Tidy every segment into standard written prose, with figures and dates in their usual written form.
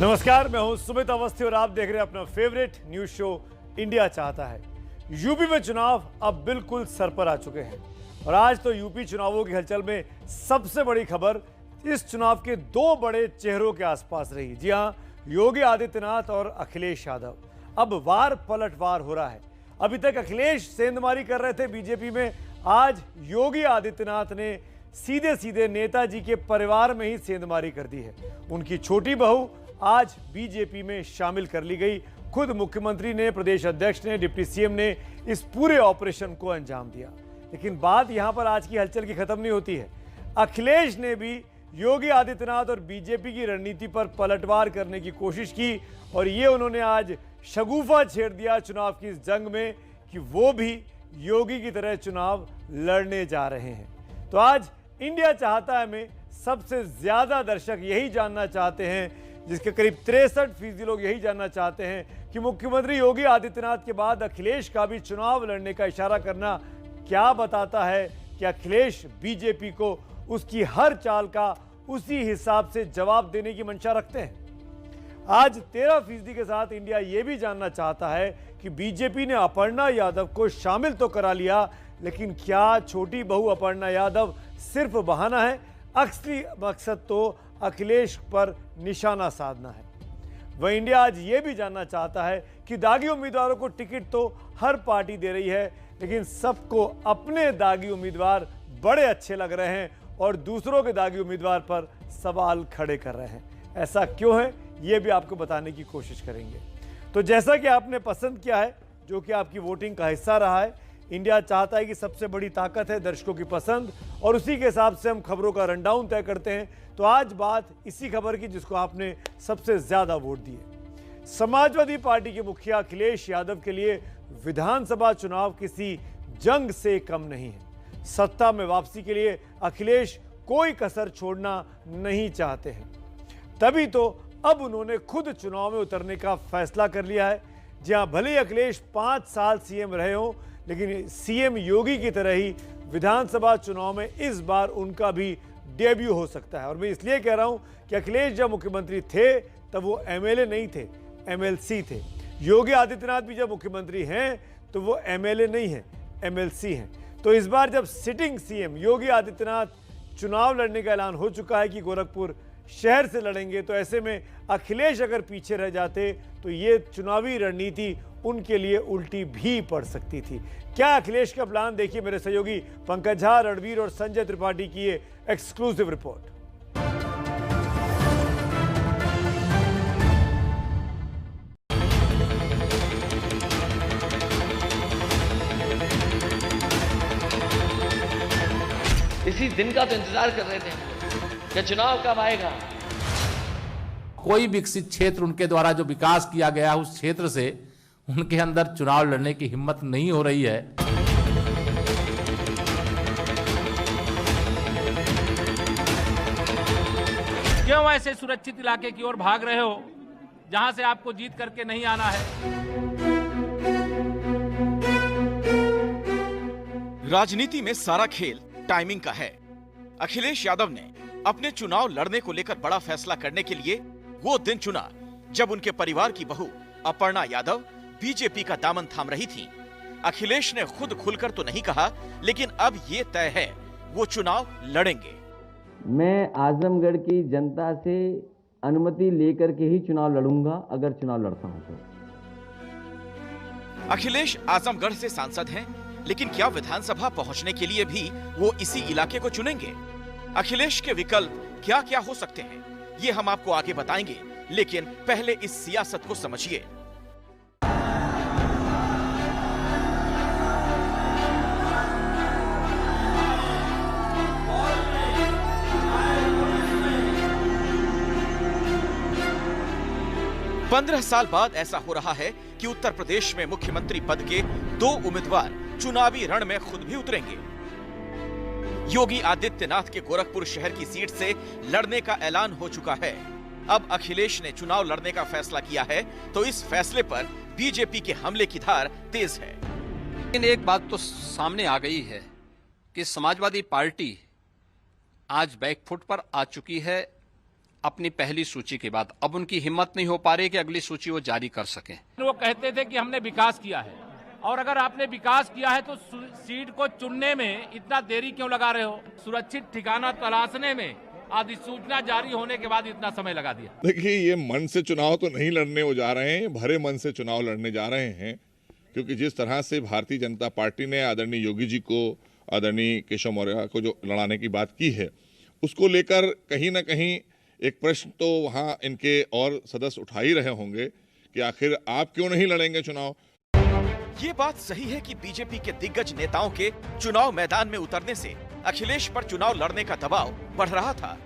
नमस्कार, मैं हूं सुमित अवस्थी और आप देख रहे हैं अपना फेवरेट न्यूज शो इंडिया चाहता है। यूपी में चुनाव अब बिल्कुल सर पर आ चुके हैं और आज तो यूपी चुनावों की हलचल में सबसे बड़ी खबर इस चुनाव के दो बड़े चेहरों के आसपास रही। जी हां, योगी आदित्यनाथ और अखिलेश यादव। अब वार पलटवार हो रहा है। अभी तक अखिलेश सेंधमारी कर रहे थे बीजेपी में, आज योगी आदित्यनाथ ने सीधे सीधे नेताजी के परिवार में ही सेंधमारी कर दी है। उनकी छोटी बहू आज बीजेपी में शामिल कर ली गई। खुद मुख्यमंत्री ने, प्रदेश अध्यक्ष ने, डिप्टी सीएम ने इस पूरे ऑपरेशन को अंजाम दिया। लेकिन बात यहां पर आज की हलचल की खत्म नहीं होती है। अखिलेश ने भी योगी आदित्यनाथ और बीजेपी की रणनीति पर पलटवार करने की कोशिश की और ये उन्होंने आज शगुफा छेड़ दिया चुनाव की इस जंग में कि वो भी योगी की तरह चुनाव लड़ने जा रहे हैं। तो आज इंडिया चाहता है में सबसे ज्यादा दर्शक यही जानना चाहते हैं, जिसके करीब 63% लोग यही जानना चाहते हैं कि मुख्यमंत्री योगी आदित्यनाथ के बाद अखिलेश का भी चुनाव लड़ने का इशारा करना क्या बताता है कि अखिलेश बीजेपी को उसकी हर चाल का उसी हिसाब से जवाब देने की मंशा रखते हैं। आज 13% के साथ इंडिया यह भी जानना चाहता है कि बीजेपी ने अपर्णा यादव को शामिल तो करा लिया, लेकिन क्या छोटी बहू अपर्णा यादव सिर्फ बहाना है? असली मकसद तो अखिलेश पर निशाना साधना है। वह इंडिया आज यह भी जानना चाहता है कि दागी उम्मीदवारों को टिकट तो हर पार्टी दे रही है, लेकिन सबको अपने दागी उम्मीदवार बड़े अच्छे लग रहे हैं और दूसरों के दागी उम्मीदवार पर सवाल खड़े कर रहे हैं। ऐसा क्यों है, यह भी आपको बताने की कोशिश करेंगे। तो जैसा कि आपने पसंद किया है, जो कि आपकी वोटिंग का हिस्सा रहा है, इंडिया चाहता है कि सबसे बड़ी ताकत है दर्शकों की पसंद और उसी के हिसाब से हम खबरों का रनडाउन तय करते हैं। तो आज बात इसी खबर की जिसको आपने सबसे ज्यादा वोट दिए। समाजवादी पार्टी के मुखिया अखिलेश यादव के लिए विधानसभा चुनाव किसी जंग से कम नहीं है। सत्ता में वापसी के लिए अखिलेश कोई कसर छोड़ना नहीं चाहते हैं, तभी तो अब उन्होंने खुद चुनाव में उतरने का फैसला कर लिया है। जहां भले ही अखिलेश 5 साल सीएम रहे हों, लेकिन सीएम योगी की तरह ही विधानसभा चुनाव में इस बार उनका भी डेब्यू हो सकता है। और मैं इसलिए कह रहा हूं कि अखिलेश जब मुख्यमंत्री थे तब वो एमएलए नहीं थे, एमएलसी थे। योगी आदित्यनाथ भी जब मुख्यमंत्री हैं तो वो एमएलए नहीं है, एमएलसी हैं। तो इस बार जब सिटिंग सीएम योगी आदित्यनाथ चुनाव लड़ने का ऐलान हो चुका है कि गोरखपुर शहर से लड़ेंगे, तो ऐसे में अखिलेश अगर पीछे रह जाते तो ये चुनावी रणनीति उनके लिए उल्टी भी पड़ सकती थी। क्या अखिलेश का प्लान, देखिए मेरे सहयोगी पंकज झा, रणवीर और संजय त्रिपाठी की ये एक्सक्लूसिव रिपोर्ट। इसी दिन का तो इंतजार कर रहे थे कि चुनाव कब आएगा। कोई विकसित क्षेत्र उनके द्वारा जो विकास किया गया उस क्षेत्र से उनके अंदर चुनाव लड़ने की हिम्मत नहीं हो रही है। क्यों ऐसे सुरक्षित इलाके की ओर भाग रहे हो जहां से आपको जीत करके नहीं आना है? राजनीति में सारा खेल टाइमिंग का है। अखिलेश यादव ने अपने चुनाव लड़ने को लेकर बड़ा फैसला करने के लिए वो दिन चुना जब उनके परिवार की बहू अपर्णा यादव बीजेपी का दामन थाम रही थी। अखिलेश ने खुद खुलकर तो नहीं कहा, लेकिन अब ये तय है वो चुनाव लड़ेंगे। मैं आजमगढ़ की जनता से अनुमति लेकर के ही चुनाव लड़ूंगा, अगर चुनाव लड़ता हूं तो। अखिलेश आजमगढ़ से सांसद हैं, लेकिन क्या विधानसभा पहुंचने के लिए भी वो इसी इलाके को चुनेंगे? अखिलेश के विकल्प क्या क्या हो सकते हैं, ये हम आपको आगे बताएंगे, लेकिन पहले इस सियासत को समझिए। पंद्रह साल बाद ऐसा हो रहा है कि उत्तर प्रदेश में मुख्यमंत्री पद के 2 उम्मीदवार चुनावी रण में खुद भी उतरेंगे। योगी आदित्यनाथ के गोरखपुर शहर की सीट से लड़ने का ऐलान हो चुका है। अब अखिलेश ने चुनाव लड़ने का फैसला किया है, तो इस फैसले पर बीजेपी के हमले की धार तेज है। लेकिन एक बात तो सामने आ गई है कि समाजवादी पार्टी आज बैकफुट पर आ चुकी है अपनी पहली सूची के बाद अब उनकी हिम्मत नहीं हो पा रही कि अगली सूची वो जारी कर सकें। वो कहते थे कि हमने विकास किया है, और अगर आपने विकास किया है तो सीट को चुनने में इतना देरी क्यों लगा रहे हो? सुरक्षित ठिकाना तलाशने में अधिसूचना जारी होने के बाद इतना समय लगा दिया। देखिए, ये मन से चुनाव तो नहीं लड़ने वो जा रहे हैं, भरे मन से चुनाव लड़ने जा रहे हैं, क्योंकि जिस तरह से भारतीय जनता पार्टी ने आदरणीय योगी जी को, आदरणीय केशव मौर्य को जो लड़ाने की बात की है, उसको लेकर कहीं ना कहीं एक प्रश्न तो वहाँ इनके और सदस्य उठा ही रहे होंगे कि आखिर आप क्यों नहीं लड़ेंगे चुनाव। ये बात सही है कि बीजेपी के दिग्गज नेताओं के चुनाव मैदान में उतरने से अखिलेश पर चुनाव लड़ने का दबाव बढ़ रहा था।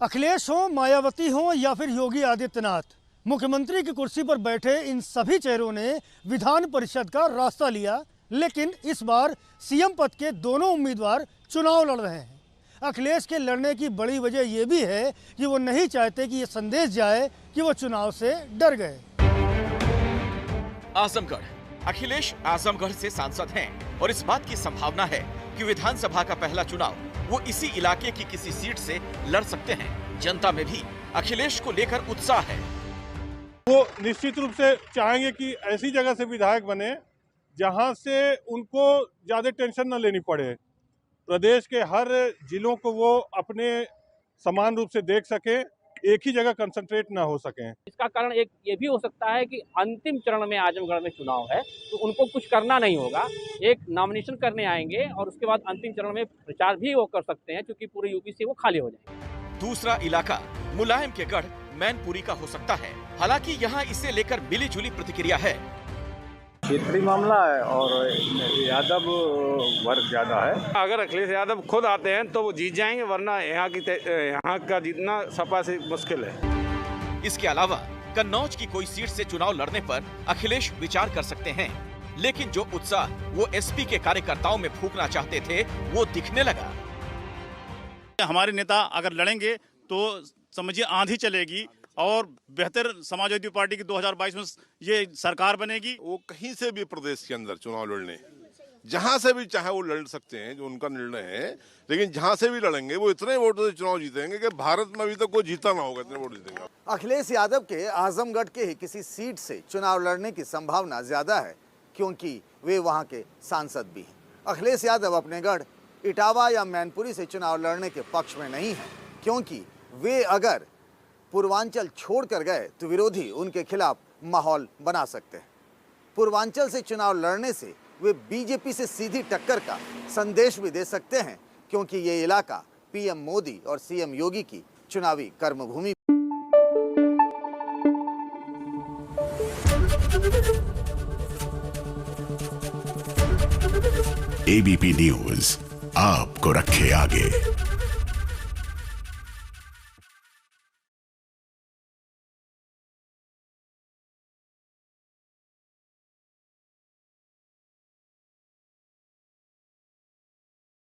अखिलेश हो, मायावती हो या फिर योगी आदित्यनाथ, मुख्यमंत्री की कुर्सी पर बैठे इन सभी चेहरों ने विधान परिषद का रास्ता लिया, लेकिन इस बार सीएम पद के दोनों उम्मीदवार चुनाव लड़ रहे हैं। अखिलेश के लड़ने की बड़ी वजह यह भी है कि वो नहीं चाहते कि ये संदेश जाए कि वो चुनाव से डर गए। आजमगढ़, अखिलेश आजमगढ़ से सांसद हैं और इस बात की संभावना है कि विधानसभा का पहला चुनाव वो इसी इलाके की किसी सीट से लड़ सकते हैं। जनता में भी अखिलेश को लेकर उत्साह है। वो निश्चित रूप से चाहेंगे कि ऐसी जगह से विधायक बने जहां से उनको ज्यादा टेंशन न लेनी पड़े, प्रदेश के हर जिलों को वो अपने समान रूप से देख सके, एक ही जगह कंसंट्रेट ना हो सके। इसका कारण एक ये भी हो सकता है कि अंतिम चरण में आजमगढ़ में चुनाव है, तो उनको कुछ करना नहीं होगा, एक नॉमिनेशन करने आएंगे और उसके बाद अंतिम चरण में प्रचार भी वो कर सकते हैं, क्योंकि पूरे यूपी से वो खाली हो जाएंगे। दूसरा इलाका मुलायम के गढ़ मैनपुरी का हो सकता है। हालांकि यहाँ इसे लेकर मिली जुली प्रतिक्रिया है। क्षेत्रीय मामला है और यादव वर्ग ज्यादा है। अगर अखिलेश यादव खुद आते हैं तो वो जीत जाएंगे, वरना यहाँ का जीतना सपा से मुश्किल है। इसके अलावा कन्नौज की कोई सीट से चुनाव लड़ने पर अखिलेश विचार कर सकते हैं, लेकिन जो उत्साह वो एसपी के कार्यकर्ताओं में फूंकना चाहते थे वो दिखने लगा। हमारे नेता अगर लड़ेंगे तो समझिए आंधी चलेगी और बेहतर समाजवादी पार्टी की 2022 में ये सरकार बनेगी। वो कहीं से भी प्रदेश के अंदर चुनाव लड़ने, जहां से भी चाहे वो लड़ सकते हैं, जो उनका निर्णय है, लेकिन जहां से भी लड़ेंगे वो इतने वोटों से चुनाव जीतेंगे कि भारत में अभी तक कोई जीता ना होगा, इतने वोट जीतेंगे। अखिलेश यादव के आजमगढ़ के ही किसी सीट से चुनाव लड़ने की संभावना ज्यादा है, क्योंकि वे वहां के सांसद भी हैं। अखिलेश यादव अपने गढ़ इटावा या मैनपुरी से चुनाव लड़ने के पक्ष में नहीं है, क्योंकि वे अगर पूर्वांचल छोड़कर गए तो विरोधी उनके खिलाफ माहौल बना सकते हैं। पूर्वांचल से चुनाव लड़ने से वे बीजेपी से सीधी टक्कर का संदेश भी दे सकते हैं, क्योंकि ये इलाका पीएम मोदी और सीएम योगी की चुनावी कर्मभूमि। एबीपी न्यूज आपको रखे आगे।